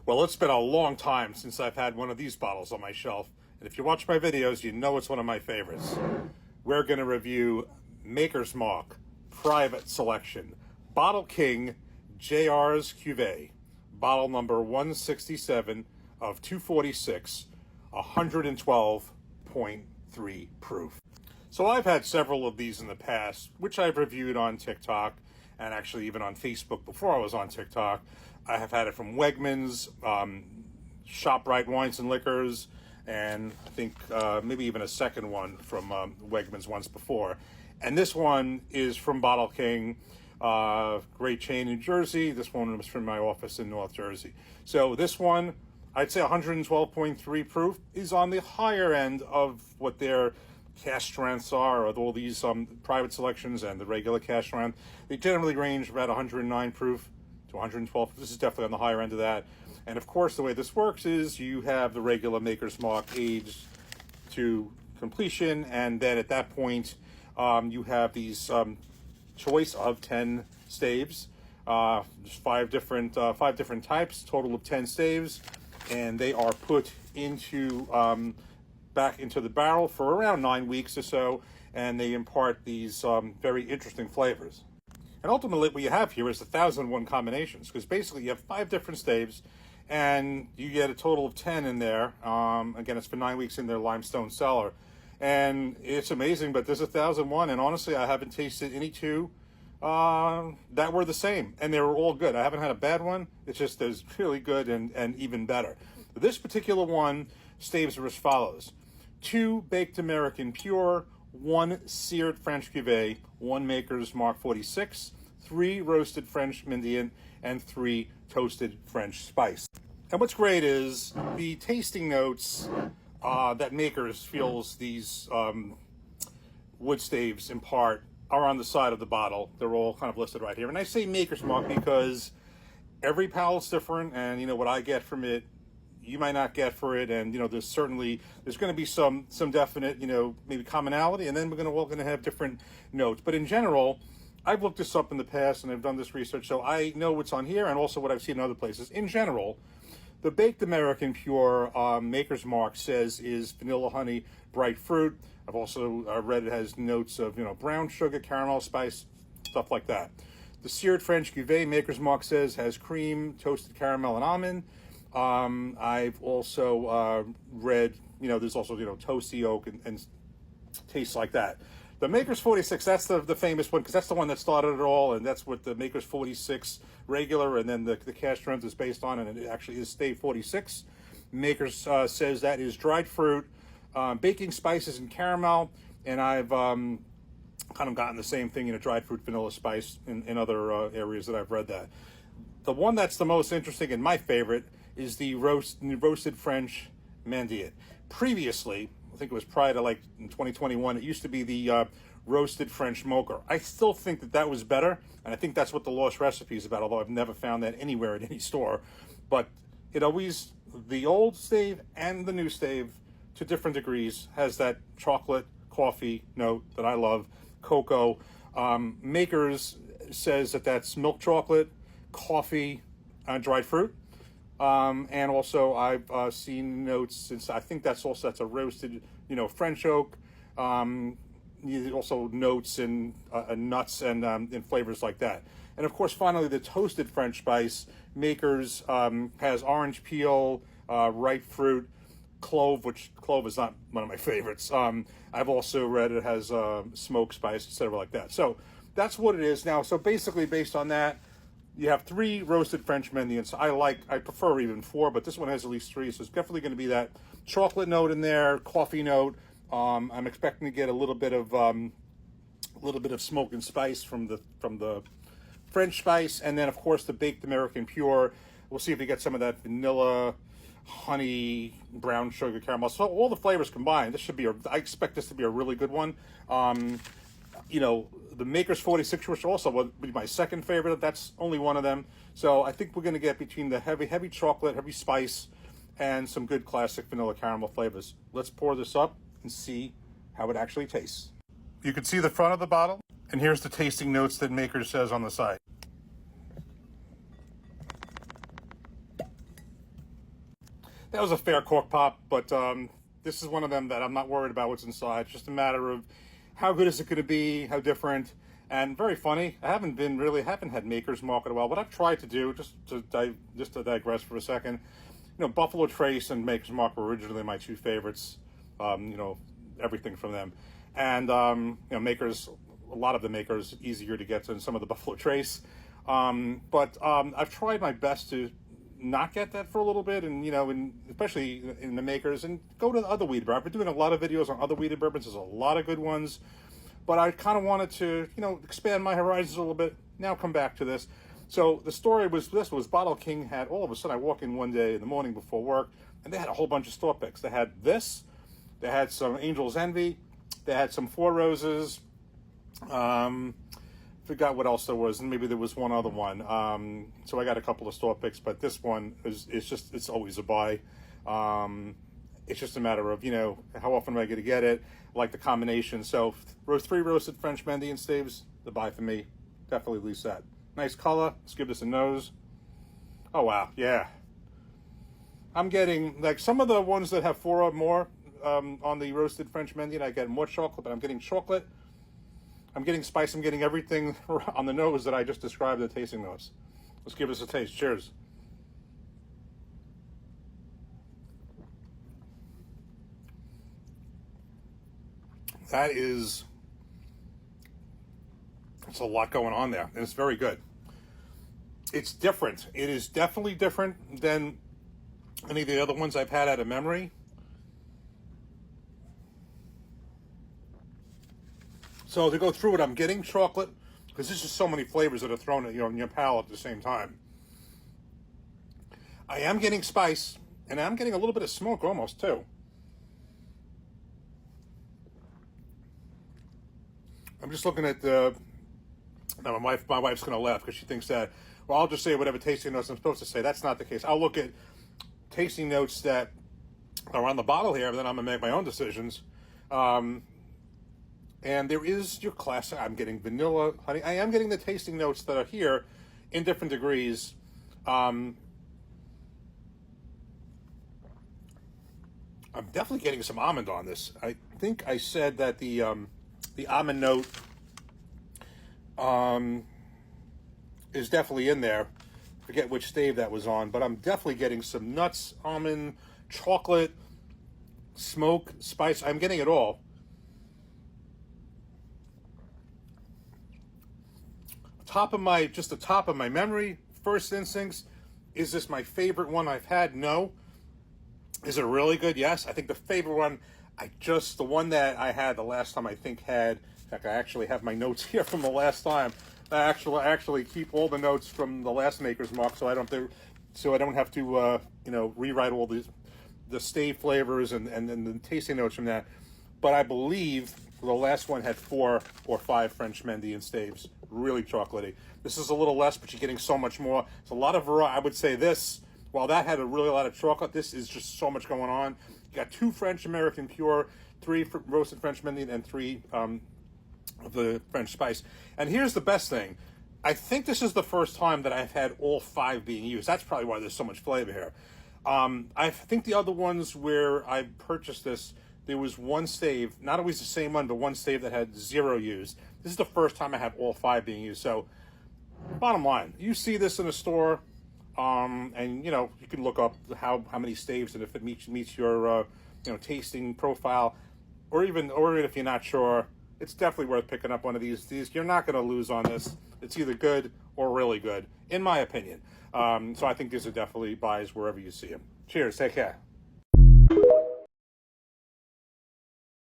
Well, it's been a long time since I've had one of these bottles on my shelf, and if you watch my videos, you know it's one of my favorites. We're going to review Maker's Mark Private Selection Bottle King JR's Cuvée, bottle number 167 of 246, 112.3 proof. So I've had several of these in the past, which I've reviewed on TikTok and actually even on Facebook before I was on TikTok. I have had it from Wegmans, ShopRite Wines and Liquors, and I think maybe even a second one from Wegmans once before. And this one is from Bottle King, great chain in Jersey. This one was from my office in North Jersey. So this one, I'd say 112.3 proof, is on the higher end of what their cash strengths are, of all these private selections and the regular cash strength. They generally range about 109 proof to 112. This is definitely on the higher end of that. And of course, the way this works is you have the regular Maker's Mark aged to completion, and then at that point, you have these choice of 10 staves. There's five different types, total of 10 staves, and they are put into back into the barrel for around 9 weeks or so, and they impart these very interesting flavors. And ultimately, what you have here is 1,001 combinations, because basically you have 5 different staves, and you get a total of 10 in there. Again, it's for 9 weeks in their limestone cellar, and it's amazing. But there's 1,001, and honestly, I haven't tasted any two that were the same, and they were all good. I haven't had a bad one. It's just there's really good and even better. This particular one staves are as follows: 2 baked American pure, 1 seared French Cuvée, 1 Maker's Mark 46, 3 roasted French Mendiant, and 3 toasted French spice. And what's great is the tasting notes that Maker's feels these wood staves impart are on the side of the bottle. They're all kind of listed right here. And I say Maker's Mark because every palate's different, and what I get from it, you might not get for it, and there's going to be some definite maybe commonality, and then we're all going to have different notes. But in general, I've looked this up in the past and I've done this research, so I know what's on here and also what I've seen in other places. In general, the baked American pure Maker's Mark says is vanilla, honey, bright fruit. I've also read it has notes of brown sugar, caramel, spice, stuff like that. The seared French Cuvée, Maker's Mark says, has cream, toasted caramel, and almond. I've also read, there's also, toasty oak and tastes like that. The Maker's 46, that's the famous one, because that's the one that started it all, and that's what the Maker's 46 regular, and then the cash strength is based on, and it actually is stave 46. Maker's says that is dried fruit, baking spices, and caramel, and I've kind of gotten the same thing, dried fruit, vanilla, spice in other areas that I've read that. The one that's the most interesting and my favorite is the roasted French Mendiant. Previously, I think it was prior to in 2021, it used to be the roasted French Mocha. I still think that was better, and I think that's what the Lost Recipe is about, although I've never found that anywhere at any store. But it always, the old stave and the new stave, to different degrees, has that chocolate coffee note that I love, cocoa. Maker's says that's milk chocolate, coffee, dried fruit. And also I've seen notes, since I think that's a roasted, French oak. Also notes and nuts and flavors like that. And of course, finally, the toasted French spice. Maker's has orange peel, ripe fruit, clove, which clove is not one of my favorites. I've also read it has smoked spice, etc. like that. So that's what it is now. So basically, based on that, you have 3 roasted French Mendiants. I prefer even 4, but this one has at least 3, so it's definitely going to be that chocolate note in there, coffee note. I'm expecting to get a little bit of smoke and spice from the French spice, and then of course the baked American pure. We'll see if we get some of that vanilla, honey, brown sugar, caramel. So all the flavors combined. I expect this to be a really good one. The Maker's 46, which also would be my second favorite. That's only one of them. So I think we're going to get between the heavy chocolate, heavy spice, and some good classic vanilla caramel flavors. Let's pour this up and see how it actually tastes. You can see the front of the bottle, and here's the tasting notes that Maker's says on the side. that was a fair cork pop, but this is one of them that I'm not worried about what's inside. It's just a matter of how good is it going to be, how different, and very funny. I haven't had Maker's Mark in a while. What I've tried to do, just to digress for a second, Buffalo Trace and Maker's Mark were originally my two favorites. Everything from them, and Makers. A lot of the Makers easier to get than some of the Buffalo Trace, but I've tried my best to not get that for a little bit, and especially in the Makers, and go to the other weed bourbon. I've been doing a lot of videos on other weeded bourbons. There's a lot of good ones, but I kind of wanted to expand my horizons a little bit. Now come back to this. So the story was Bottle King had, all of a sudden I walk in one day in the morning before work, and they had a whole bunch of store picks. They had this, they had some Angel's Envy, they had some Four Roses. Forgot what else there was, and maybe there was one other one. So I got a couple of store picks, but this one it's always a buy. It's just a matter of how often am I going to get it, like the combination. So 3 roasted French Mendian staves, the buy for me. Definitely at least that. Nice color. Let's give this a nose. Oh wow, yeah. I'm getting like some of the ones that have 4 or more on the roasted French Mendian. I get more chocolate, but I'm getting chocolate. I'm getting spice. I'm getting everything on the nose that I just described the tasting notes. Let's give this a taste. Cheers. It's a lot going on there, and it's very good. It's different. It is definitely different than any of the other ones I've had out of memory. So to go through it, I'm getting chocolate, because there's just so many flavors that are thrown at in your palate at the same time. I am getting spice, and I'm getting a little bit of smoke almost too. I'm just looking at the. Now my wife's going to laugh because she thinks that. Well, I'll just say whatever tasting notes I'm supposed to say. That's not the case. I'll look at tasting notes that are on the bottle here, but then I'm going to make my own decisions. And there is your classic. I'm getting vanilla, honey. I am getting the tasting notes that are here in different degrees. I'm definitely getting some almond on this. I think I said that the almond note is definitely in there. I forget which stave that was on, but I'm definitely getting some nuts, almond, chocolate, smoke, spice. I'm getting it all. The top of my memory, first instincts, is this my favorite one I've had? No. Is it really good? Yes. I think the favorite one, the one that I had the last time I think had, in fact, I actually have my notes here from the last time. I actually keep all the notes from the last Maker's Mark, so I don't have to rewrite all the stave flavors and the tasting notes from that. But I believe the last one had 4 or 5 French Mendian staves, really chocolatey. This is a little less, but you're getting so much more. It's a lot of variety. I would say this, while that had a lot of chocolate, this is just so much going on. You got 2 French American Pure, 3 roasted French Mendian, and 3 of the French Spice. And here's the best thing. I think this is the first time that I've had all 5 being used. That's probably why there's so much flavor here. I think the other ones where I purchased this, there was one stave, not always the same one, but one stave that had 0 used. This is the first time I have all 5 being used. So, bottom line, you see this in a store, and you can look up how many staves and if it meets your tasting profile, or even if you're not sure, it's definitely worth picking up one of these. You're not going to lose on this. It's either good or really good, in my opinion. So I think these are definitely buys wherever you see them. Cheers. Take care.